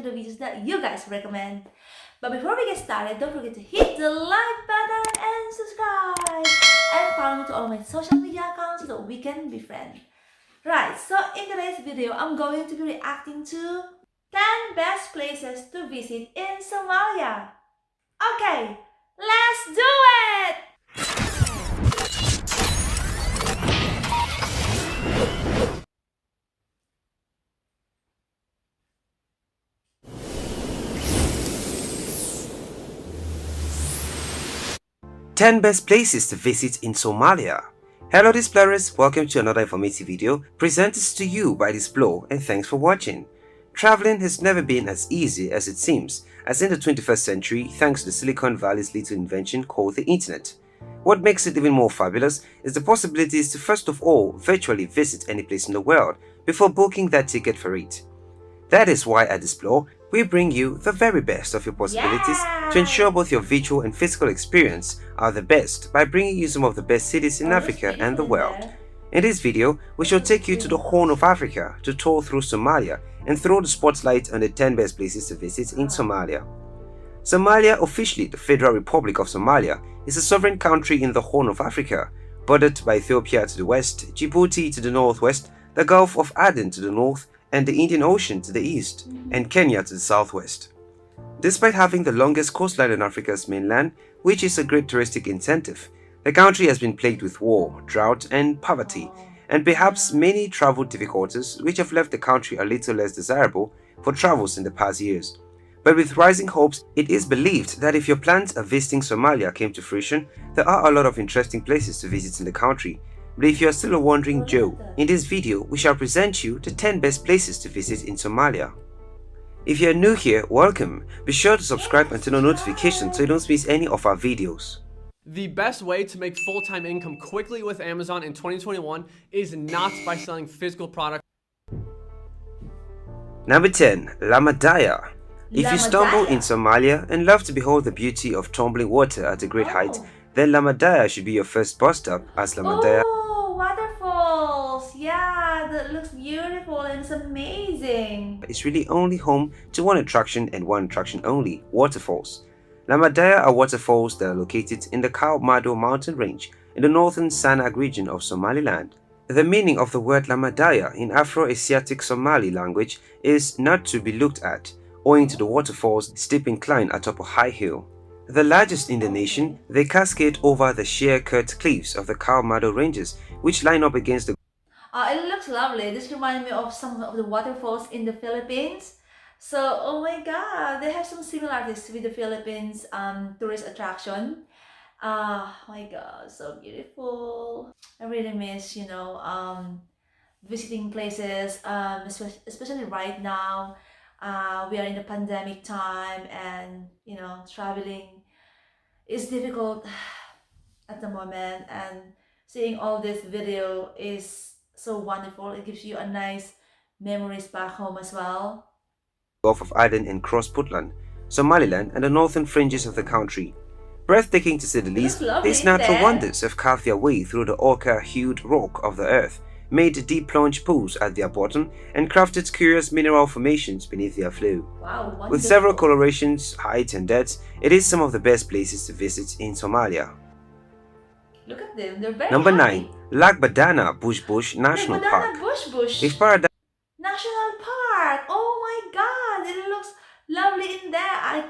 the videos that you guys recommend. But before we get started, don't forget to hit the like button and subscribe. And follow me to all my social media accounts so that we can be friends. Right, so in today's video, I'm going to be reacting to 10 best places to visit in Somalia. Okay, let's do it! Ten best places to visit in Somalia. Hello Displorers, welcome to another informative video presented to you by Displore, and thanks for watching. Traveling has never been as easy as it seems, as in the 21st century thanks to the Silicon Valley's little invention called the internet. What makes it even more fabulous is the possibilities to first of all virtually visit any place in the world before booking that ticket for it. That is why at Displore, we bring you the very best of your possibilities to ensure both your virtual and physical experience are the best by bringing you some of the best cities in Africa and the world. In this video, we shall take you to the Horn of Africa to tour through Somalia and throw the spotlight on the 10 best places to visit in Somalia. Somalia, officially the Federal Republic of Somalia, is a sovereign country in the Horn of Africa, bordered by Ethiopia to the west, Djibouti to the northwest, the Gulf of Aden to the north, and the Indian Ocean to the east, and Kenya to the southwest. Despite having the longest coastline on Africa's mainland, which is a great touristic incentive, the country has been plagued with war, drought, and poverty, and perhaps many travel difficulties which have left the country a little less desirable for travels in the past years. But with rising hopes, it is believed that if your plans of visiting Somalia came to fruition, there are a lot of interesting places to visit in the country. But if you are still a wandering Joe, in this video we shall present you the 10 best places to visit in Somalia. If you are new here, welcome. Be sure to subscribe and turn on notifications so you don't miss any of our videos. The best way to make full-time income quickly with Amazon in 2021 is not by selling physical products. Number 10. Madaya. If you stumble in Somalia and love to behold the beauty of tumbling water at a great height, then Madaya should be your first bus stop, as Madaya Waterfalls! Yeah, that looks beautiful and it's amazing. is really only home to one attraction and one attraction only, waterfalls. Madaya are waterfalls that are located in the Kismayo mountain range in the northern Sanag region of Somaliland. The meaning of the word Madaya in Afro-Asiatic Somali language is not to be looked at, owing to the waterfall's steep incline atop a high hill. The largest in the nation, they cascade over the sheer cut cliffs of the Kismayo ranges, which line up against the It looks lovely. This reminds me of some of the waterfalls in the Philippines. So, oh my god, they have some similarities with the Philippines tourist attraction. My god, so beautiful. I really miss, visiting places, especially right now. We are in the pandemic time, and traveling is difficult at the moment, and seeing all this video is so wonderful. It gives you a nice memories back home as well. Gulf of Aden and cross Puntland, Somaliland, and the northern fringes of the country. Breathtaking to say the least, these natural wonders have carved their way through the ochre-hued rock of the earth, made deep plunge pools at their bottom, and crafted curious mineral formations beneath their flow. Wow, wonderful. With several colorations, heights, and depths, it is some of the best places to visit in Somalia. Look at them, they're very Number high. 9. Badana Bush National Badana Park. Bush If Paradise National Park. Oh my god, it looks lovely in there. I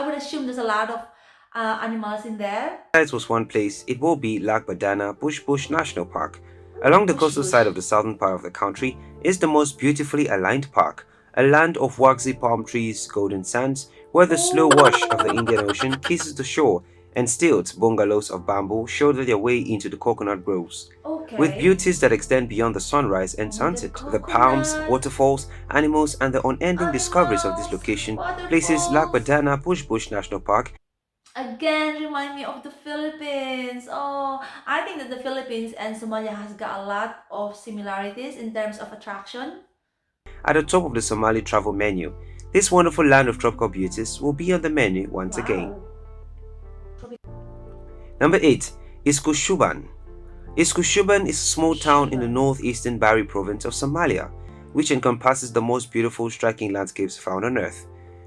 would assume there's a lot of animals in there. was one place, it will be Badana Bush National Park. Along the coastal side of the southern part of the country is the most beautifully aligned park, a land of waxy palm trees, golden sands, where the slow wash of the Indian Ocean kisses the shore, and stilt bungalows of bamboo shoulder their way into the coconut groves. With beauties that extend beyond the sunrise and sunset, the palms, waterfalls, animals, and the unending discoveries of this location places Badana Bush National Park Again, remind me of the Philippines. Oh, I think that the Philippines and Somalia has got a lot of similarities in terms of attraction. at the top of the Somali travel menu. This wonderful land of tropical beauties will be on the menu once again. Number 8. Iskushuban. Iskushuban is a small town in the northeastern Bari province of Somalia. which encompasses the most beautiful striking landscapes found on earth.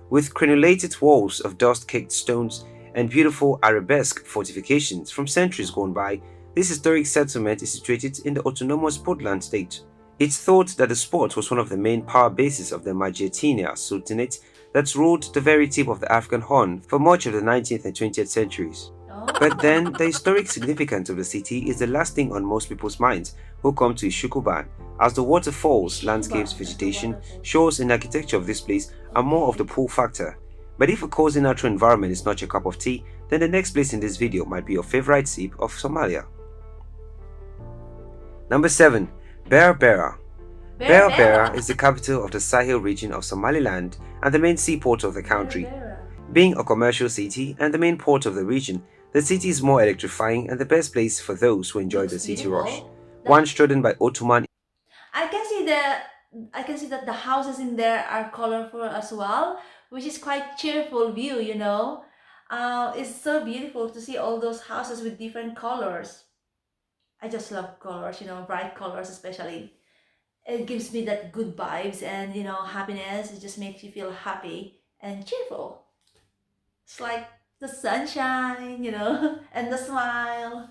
With crenulated walls of dust-caked stones and beautiful arabesque fortifications from centuries gone by, this historic settlement is situated in the autonomous Portland state. It's thought that the spot was one of the main power bases of the Majeerteen Sultanate that ruled the very tip of the African Horn for much of the 19th and 20th centuries. But then, the historic significance of the city is the last thing on most people's minds who come to Ishukuban, as the waterfalls, landscapes, vegetation, shores and architecture of this place are more of the pull factor. But if a cozy natural environment is not your cup of tea, then the next place in this video might be your favorite sip of Somalia. Number 7. Barabara. Barabara is the capital of the Sahel region of Somaliland and the main seaport of the country. Being a commercial city and the main port of the region, the city is more electrifying and the best place for those who enjoy the city rush. Once trodden by Ottoman. I can see that the houses in there are colorful as well, which is quite cheerful view, you know. It's so beautiful to see all those houses with different colors. I just love colors, you know, bright colors especially. It gives me that good vibes and, you know, happiness. It just makes you feel happy and cheerful. It's like the sunshine, you know, and the smile.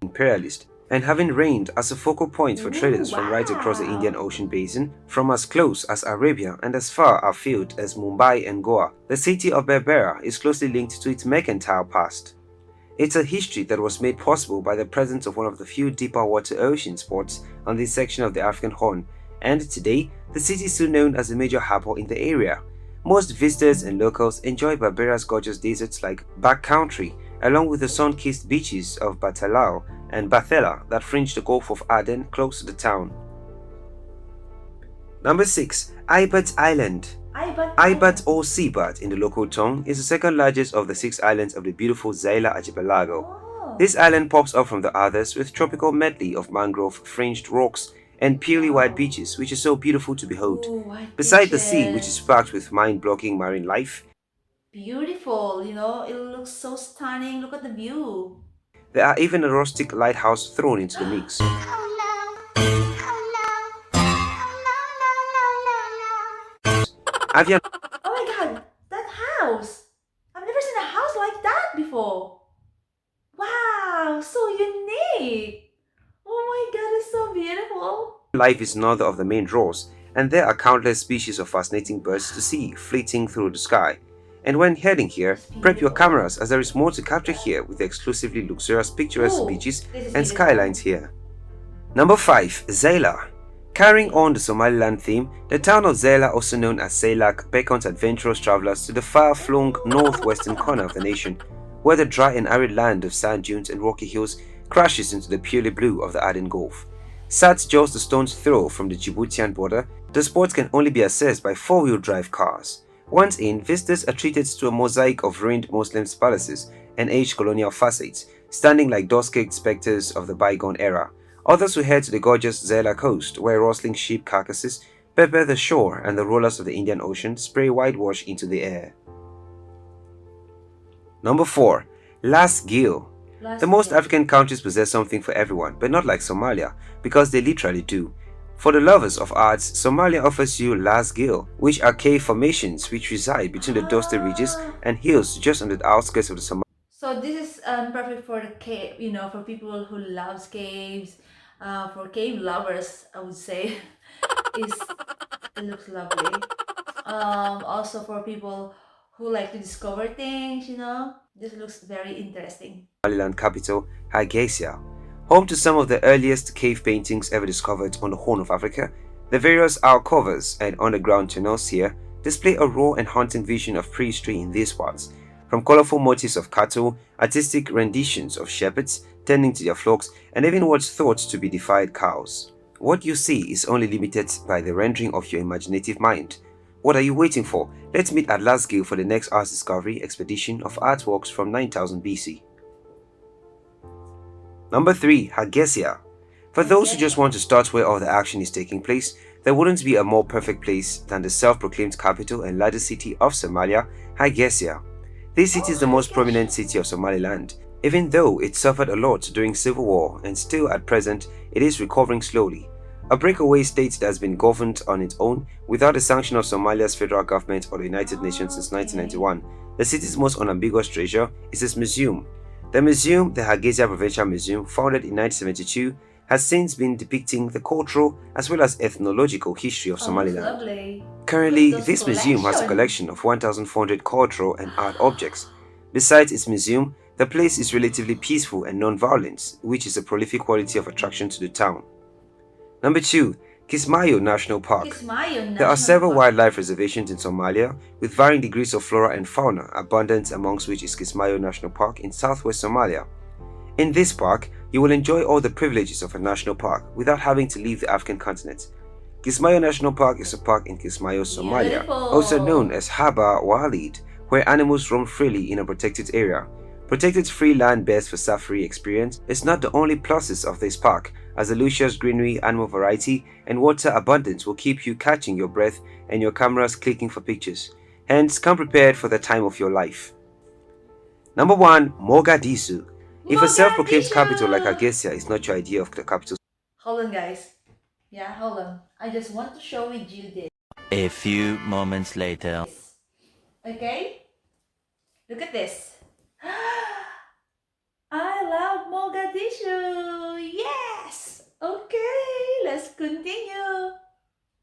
Imperialist, and having reigned as a focal point for traders from right across the Indian Ocean basin, from as close as Arabia and as far afield as Mumbai and Goa, the city of Berbera is closely linked to its mercantile past. It's a history that was made possible by the presence of one of the few deeper water ocean ports on this section of the African Horn, and today, the city is still known as a major harbor in the area. Most visitors and locals enjoy Berbera's gorgeous deserts like backcountry, along with the sun-kissed beaches of Batalao and Bathela that fringe the Gulf of Aden close to the town. Number 6. Ibat Island. Ibat or Seabat in the local tongue is the second largest of the 6 islands of the beautiful Zela archipelago. This island pops up from the others with tropical medley of mangrove-fringed rocks and pearly white beaches which is so beautiful to behold. Beside the sea, which is packed with mind-blowing marine life, beautiful, you know, it looks so stunning. Look at the view. There are even a rustic lighthouse thrown into the mix. Oh my god, that house! I've never seen a house like that before. Wow, so unique. Oh my god, it's so beautiful. Life is another of the main draws, and there are countless species of fascinating birds to see fleeting through the sky. And when heading here, prep your cameras as there is more to capture here with the exclusively luxurious picturesque beaches and skylines here. Number 5. Zela. Carrying on the Somaliland theme, the town of Zela, also known as Selak, beckons adventurous travelers to the far-flung northwestern corner of the nation, where the dry and arid land of sand dunes and rocky hills crashes into the purely blue of the Aden Gulf. Sat just a stone's throw from the Djiboutian border, the spot can only be accessed by four-wheel drive cars. Once in, visitors are treated to a mosaic of ruined Muslim palaces and aged colonial facades, standing like dust-caked specters of the bygone era. Others will head to the gorgeous Zela coast, where rustling sheep carcasses pepper the shore and the rollers of the Indian Ocean spray whitewash into the air. Number 4. Las Gil. The most African countries possess something for everyone, but not like Somalia, because they literally do. For the lovers of arts, Somalia offers you Las Gil, which are cave formations which reside between the dusty ridges and hills just on the outskirts of the Somalia. So this is perfect for the cave, you know, for people who loves caves, for cave lovers, I would say. It looks lovely. Also for people who like to discover things, you know, this looks very interesting. Somaliland capital, Hargeisa. Home to some of the earliest cave paintings ever discovered on the Horn of Africa, the various alcoves and underground tunnels here display a raw and haunting vision of prehistory in these parts. From colorful motifs of cattle, artistic renditions of shepherds tending to their flocks, and even what's thought to be deified cows. What you see is only limited by the rendering of your imaginative mind. What are you waiting for? Let's meet at Las Gil for the next Art Discovery expedition of artworks from 9000 BC. Number 3. Hargeisa. For those who just want to start where all the action is taking place, there wouldn't be a more perfect place than the self-proclaimed capital and largest city of Somalia, Hargeisa. This city is the most prominent city of Somaliland, even though it suffered a lot during civil war and still at present it is recovering slowly. a breakaway state that has been governed on its own without the sanction of Somalia's federal government or the United Nations since 1991. The city's most unambiguous treasure is its museum. The museum, the Hargeisa Provincial Museum, founded in 1972, has since been depicting the cultural as well as ethnological history of Somaliland. Lovely. Currently, Those this museum has a collection of 1,400 cultural and art objects. Besides its museum, the place is relatively peaceful and non-violent, which is a prolific quality of attraction to the town. Number 2. Kismayo National Park. Kismayo There are National several Park. wildlife reservations in Somalia, with varying degrees of flora and fauna, abundant amongst which is Kismayo National Park in southwest Somalia. In this park, you will enjoy all the privileges of a national park without having to leave the African continent. Kismayo National Park is a park in Kismayo, Somalia, Beautiful. also known as Haba Walid, where animals roam freely in a protected area. Protected free land best for safari experience is not the only pluses of this park, as the luscious greenery, animal variety, and water abundance will keep you catching your breath and your cameras clicking for pictures. Hence, come prepared for the time of your life. Number 1. Mogadishu. If a self-proclaimed Mogadishu. capital like Hargeisa is not your idea of the capital Hold on, guys. Yeah, hold on. I just want to show you this. A few moments later. Okay? Look at this. I love Mogadishu. Yes. Okay, let's continue.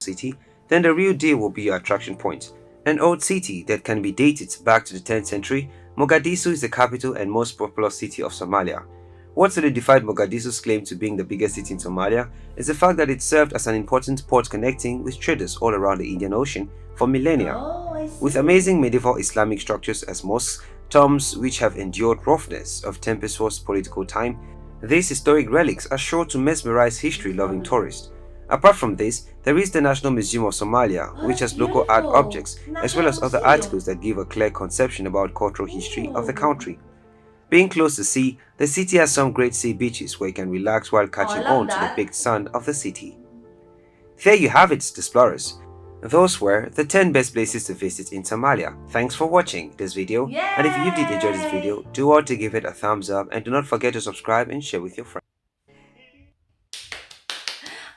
city, then the real deal will be your attraction point. An old city that can be dated back to the 10th century, Mogadishu is the capital and most populous city of Somalia. What solidified Mogadishu's claim to being the biggest city in Somalia is the fact that it served as an important port connecting with traders all around the Indian Ocean for millennia. Oh, I see. With amazing medieval Islamic structures as mosques, tombs which have endured roughness of tempestuous political time, these historic relics are sure to mesmerize history-loving tourists. Apart from this, there is the National Museum of Somalia, which has local art Beautiful. objects as well as other National articles that give a clear conception about cultural history of the country. Being close to sea, the city has some great sea beaches where you can relax while catching love on to the that. baked sun of the city. There you have it, explorers. Those were the 10 best places to visit in Somalia. Thanks for watching this video. And if you did enjoy this video, do all to give it a thumbs up and do not forget to subscribe and share with your friends.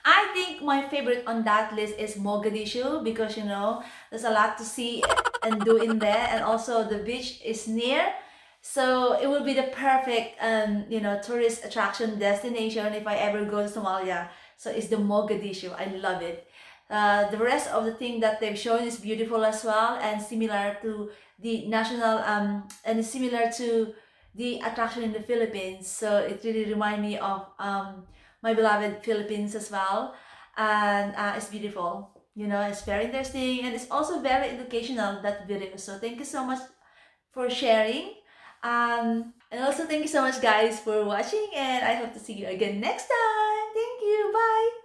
I think my favorite on that list is Mogadishu because you know there's a lot to see and do in there, and also the beach is near, so it will be the perfect tourist attraction destination if I ever go to Somalia. So it's the Mogadishu. I love it. The rest of the thing that they've shown is beautiful as well, and similar to the national and similar to the attraction in the Philippines. So it really reminds me of my beloved Philippines as well, and it's beautiful. You know, it's very interesting and it's also very educational, that video. So thank you so much for sharing. And also thank you so much guys for watching, and I hope to see you again next time. Thank you. Bye.